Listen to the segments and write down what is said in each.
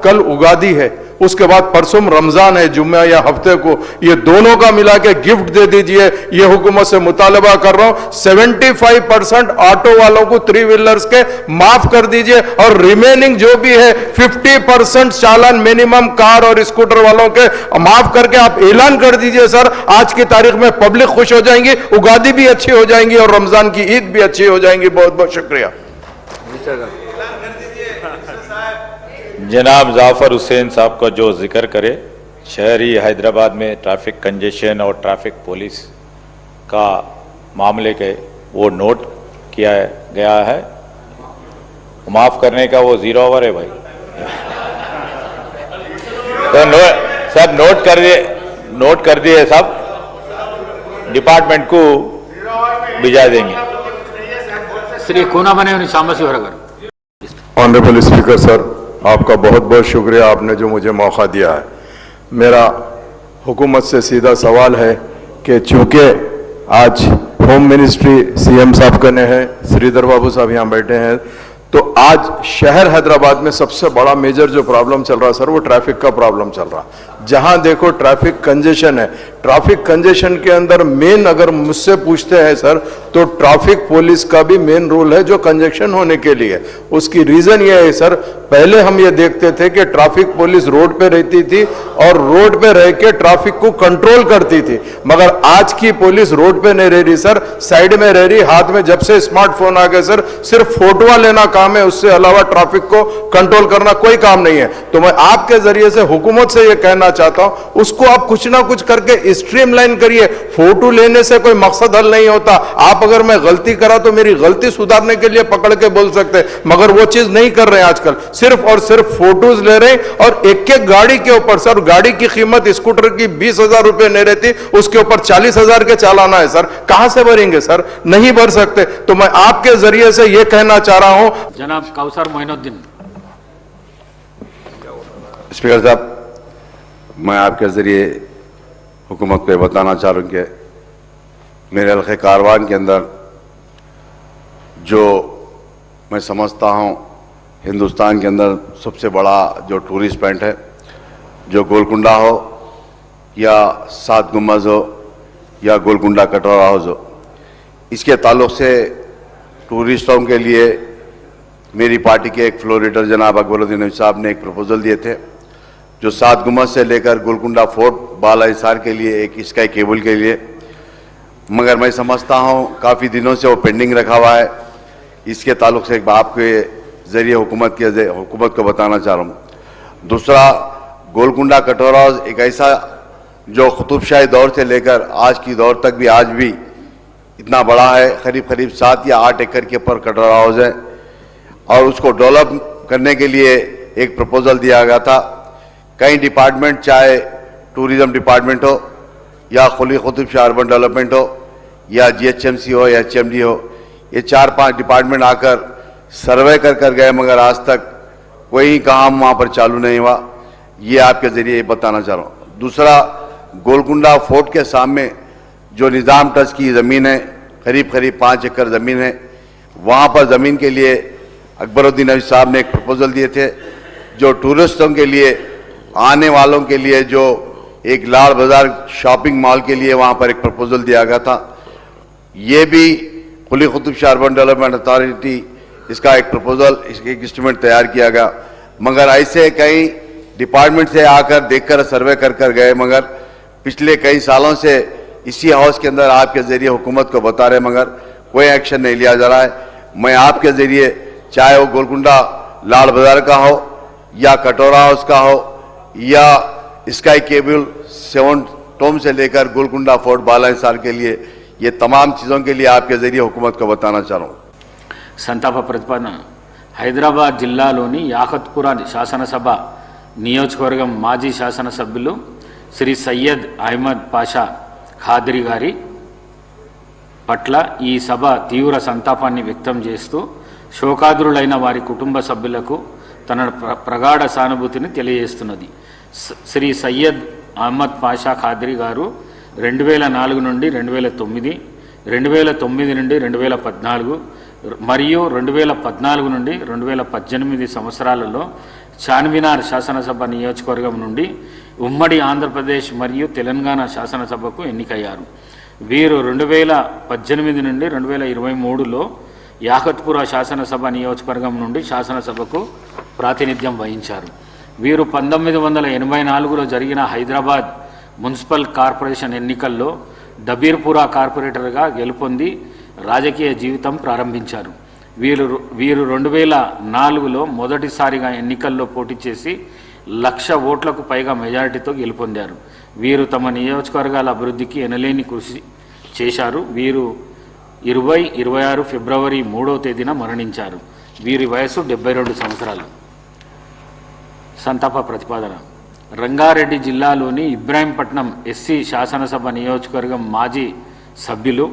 कल उगादी है, उसके बाद परसों रमजान है, जुम्मे या हफ्ते को, ये दोनों का मिला के गिफ्ट दे दीजिए। ये हुकूमत से मुतालबा कर रहा हूं 75% ऑटो वालों को 3 व्हीलर्स के माफ कर दीजिए और रिमेनिंग जो भी है 50% चालान मिनिमम कार और स्कूटर वालों के माफ करके आप ऐलान कर दीजिए सर। आज की तारीख में पब्लिक खुश हो जाएंगी, उगादी भी अच्छी हो जाएंगी और रमजान की ईद भी अच्छी हो जाएंगी। बहुत बहुत शुक्रिया। जनाब जाफर हुसैन साहब का जो जिक्र करे, शहरी हैदराबाद में ट्रैफिक कंजेशन और ट्रैफिक पुलिस का मामले के वो नोट किया गया है। माफ करने का वो 0 ओवर है भाई। तो सब नोट कर दिए सब, डिपार्टमेंट को भिजा देंगे। श्री कोना बने सामसिवर ऑनरेबल स्पीकर सर, आपका बहुत बहुत शुक्रिया, आपने जो मुझे मौका दिया है। मेरा हुकूमत से सीधा सवाल है कि चूंकि आज होम मिनिस्ट्री सीएम साहब का ने है, श्रीधर बाबू साहब यहाँ बैठे हैं, तो आज शहर हैदराबाद में सबसे बड़ा मेजर जो प्रॉब्लम चल रहा है सर, वो ट्रैफिक का प्रॉब्लम चल रहा है। जहां देखो ट्रैफिक कंजेशन है। ट्रैफिक कंजेशन के अंदर मेन अगर मुझसे पूछते हैं सर, तो ट्रैफिक पुलिस का भी मेन रोल है जो कंजेशन होने के लिए। उसकी रीजन ये है सर, पहले हम ये देखते थे कि ट्रैफिक पुलिस रोड पे रहती थी और रोड पे रह के ट्रैफिक को कंट्रोल करती थी, मगर आज की पुलिस रोड पे नहीं रह रही सर, साइड में रह रही। हाथ में जब से स्मार्टफोन आ गए सर, सिर्फ फोटो लेना काम है, उससे अलावा ट्रैफिक को कंट्रोल करना कोई काम नहीं है। तो मैं आपके जरिए से हुकूमत से यह कहना चाहता हूं, उसको आप कुछ ना कुछ करके स्ट्रीमलाइन करिए। फोटो लेने से कोई मकसद हल नहीं होता। आप अगर मैं गलती करा तो मेरी गलती सुधारने के लिए पकड़ के बोल सकते, मगर वो चीज नहीं कर रहे हैं आजकल। सिर्फ और सिर्फ फोटोज ले रहे हैं और एक एक गाड़ी के ऊपर सर, गाड़ी की कीमत स्कूटर की 20,000 रुपए नहीं रहती, उसके ऊपर 40,000 के चालाना है सर। कहां से भरेंगे सर? नहीं भर सकते। तो मैं आपके जरिए से यह कहना चाह रहा हूं। जनाब कौसर मोइनुद्दीन। स्पीकर साहब, मैं आपके ज़रिए हुकूमत को बताना चाह रहा हूँ कि मेरे हल्के कारवान के अंदर जो मैं समझता हूँ हिंदुस्तान के अंदर सबसे बड़ा जो टूरिस्ट पॉइंट है, जो गोलकुंडा हो या 7 गुम्बद हो या गोलकुंडा कटोरा हाउस हो, इसके ताल्लुक़ से टूरिस्टों के लिए मेरी पार्टी के एक फ्लोर लीडर जनाब अकबरुद्दीन साहब ने एक प्रपोजल दिए थे, जो 7 गुम्बद से लेकर गोलकुंडा फोर्ट बाला हिसार के लिए एक स्काई केबल के लिए, मगर मैं समझता हूँ काफ़ी दिनों से वो पेंडिंग रखा हुआ है। इसके ताल्लुक़ से एक आपके ज़रिए हुकूमत को बताना चाह रहा हूँ। दूसरा, गोलकुंडा कटोरा एक ऐसा जो कुतुबशाही दौर से लेकर आज की दौर तक भी आज भी इतना बड़ा है, करीब 7 या 8 एकड़ के ऊपर कटोरा हाउस है, और उसको डेवलप करने के लिए एक प्रपोजल दिया गया था। कई डिपार्टमेंट, चाहे टूरिज़्म डिपार्टमेंट हो या खुली कुतुब शाह अर्बन डेवलपमेंट हो या GHMC हो या HMD हो, ये 4-5 डिपार्टमेंट आकर सर्वे कर गए, मगर आज तक कोई काम वहाँ पर चालू नहीं हुआ। ये आपके ज़रिए बताना चाह रहा हूँ। दूसरा, गोलकुंडा फोर्ट के सामने जो निज़ाम ट्रस्ट की ज़मीन है, करीब 5 एकड़ ज़मीन है, वहाँ पर ज़मीन के लिए अकबरुद्दीन साहब ने एक प्रपोजल दिए थे, जो टूरिस्टों के लिए, आने वालों के लिए, जो एक लाल बाजार शॉपिंग मॉल के लिए वहाँ पर एक प्रपोजल दिया गया था। ये भी खुली Qutub Shah urban development authority, इसका एक प्रपोजल, एक एस्टीमेट तैयार किया गया, मगर ऐसे कई डिपार्टमेंट से आकर देखकर सर्वे कर गए, मगर पिछले कई सालों से इसी हाउस के अंदर आपके ज़रिए हुकूमत को बता रहे, मगर कोई एक्शन नहीं लिया जा रहा है। मैं आपके ज़रिए, चाहे वो गोलकुंडा लाल बाजार का हो या कटोरा हाउस का हो या स्काई केबल 7 टोम से लेकर गोलकुंडा फोर्ट बाला हिसार के लिए, ये तमाम चीज़ों के लिए आपके ज़रिए हुकूमत को बताना चाह रहा हूँ। సంతాప ప్రతిపాదన. హైదరాబాద్ జిల్లాలోని యాకత్పురా శాసనసభ నియోజకవర్గం మాజీ శాసనసభ్యులు శ్రీ సయ్యద్ అహ్మద్ పాషా ఖాద్రి గారి పట్ల ఈ సభ తీవ్ర సంతాపాన్ని వ్యక్తం చేస్తూ శోకాదురులైన వారి కుటుంబ సభ్యులకు తన ప్రగాఢ సానుభూతిని తెలియజేస్తున్నది. శ్రీ సయ్యద్ అహ్మద్ పాషా ఖాద్రి గారు 2004 నుండి 2009, 2009 నుండి 2014 మరియు 2014 నుండి 2018 సంవత్సరాలలో చార్మినార్ శాసనసభ నియోజకవర్గం నుండి ఉమ్మడి ఆంధ్రప్రదేశ్ మరియు తెలంగాణ శాసనసభకు ఎన్నికయ్యారు. వీరు 2018 నుండి 2023లో యాకత్పుర శాసనసభ నియోజకవర్గం నుండి శాసనసభకు ప్రాతినిధ్యం వహించారు. వీరు 1984లో జరిగిన హైదరాబాద్ మున్సిపల్ కార్పొరేషన్ ఎన్నికల్లో డబీర్పురా కార్పొరేటర్గా గెలుపొంది రాజకీయ జీవితం ప్రారంభించారు. వీరు 2004లో మొదటిసారిగా ఎన్నికల్లో పోటీ చేసి 1,00,000 ఓట్లకు పైగా మెజారిటీతో గెలుపొందారు. వీరు తమ నియోజకవర్గాల అభివృద్ధికి ఎనలేని కృషి చేశారు. వీరు 2026 ఫిబ్రవరి 3వ తేదీన మరణించారు. వీరి వయసు 72 సంవత్సరాలు. సంతాప ప్రతిపాదన. రంగారెడ్డి జిల్లాలోని ఇబ్రాహీంపట్నం ఎస్సీ శాసనసభ నియోజకవర్గం మాజీ సభ్యులు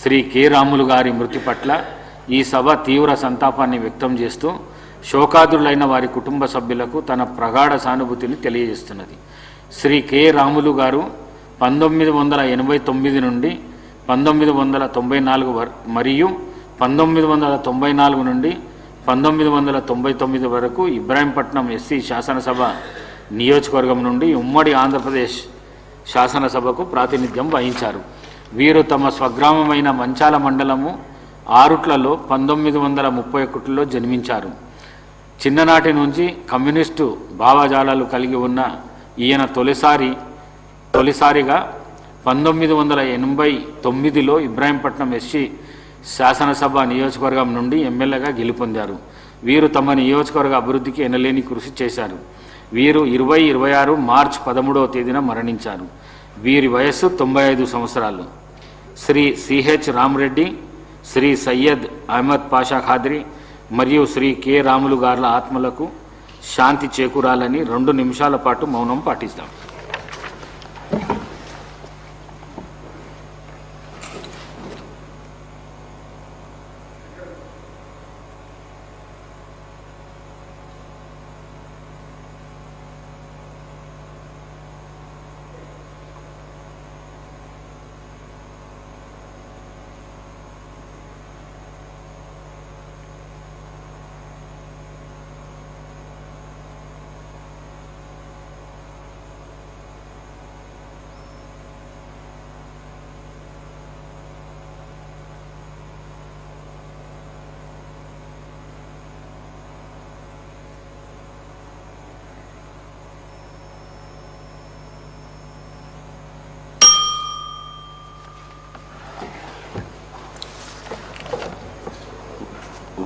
శ్రీ కె రాములు గారి మృతి పట్ల ఈ సభ తీవ్ర సంతాపాన్ని వ్యక్తం చేస్తూ శోకాదులైన వారి కుటుంబ సభ్యులకు తన ప్రగాఢ సానుభూతిని తెలియజేస్తున్నది. శ్రీ కె రాములు గారు 1989 నుండి 1994 మరియు 1994 నుండి 1999 వరకు ఇబ్రాహీంపట్నం ఎస్సీ శాసనసభ నియోజకవర్గం నుండి ఉమ్మడి ఆంధ్రప్రదేశ్ శాసనసభకు ప్రాతినిధ్యం వహించారు. వీరు తమ స్వగ్రామమైన మంచాల మండలము ఆరుట్లలో 1931లో జన్మించారు. చిన్ననాటి నుంచి కమ్యూనిస్టు భావజాలాలు కలిగి ఉన్న ఈయన తొలిసారిగా 1989లో ఇబ్రాహీంపట్నం ఎస్సీ శాసనసభ నియోజకవర్గం నుండి ఎమ్మెల్యేగా గెలుపొందారు. వీరు తమ నియోజకవర్గ అభివృద్ధికి ఎనలేని కృషి చేశారు. వీరు 2026 మార్చి 13వ తేదీన మరణించారు. వీరి వయస్సు 95 సంవత్సరాలు. శ్రీ సిహెచ్ రామరెడ్డి, శ్రీ సయ్యద్ అహ్మద్ పాషా ఖాద్రి మరియు శ్రీ కె రాములు గార్ల ఆత్మలకు శాంతి చేకూరాలని 2 నిమిషాల పాటు మౌనం పాటిస్తాం.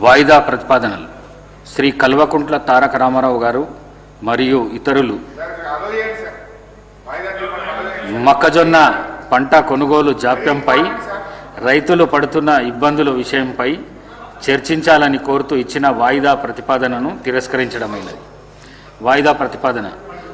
వాయిదా ప్రతిపాదనలు. శ్రీ కల్వకుంట్ల తారక రామారావు గారు మరియు ఇతరులు మొక్కజొన్న పంట కొనుగోలు జాప్యంపై రైతులు పడుతున్న ఇబ్బందుల విషయంపై చర్చించాలని కోరుతూ ఇచ్చిన వాయిదా ప్రతిపాదనను తిరస్కరించడమైనది. వాయిదా ప్రతిపాదన.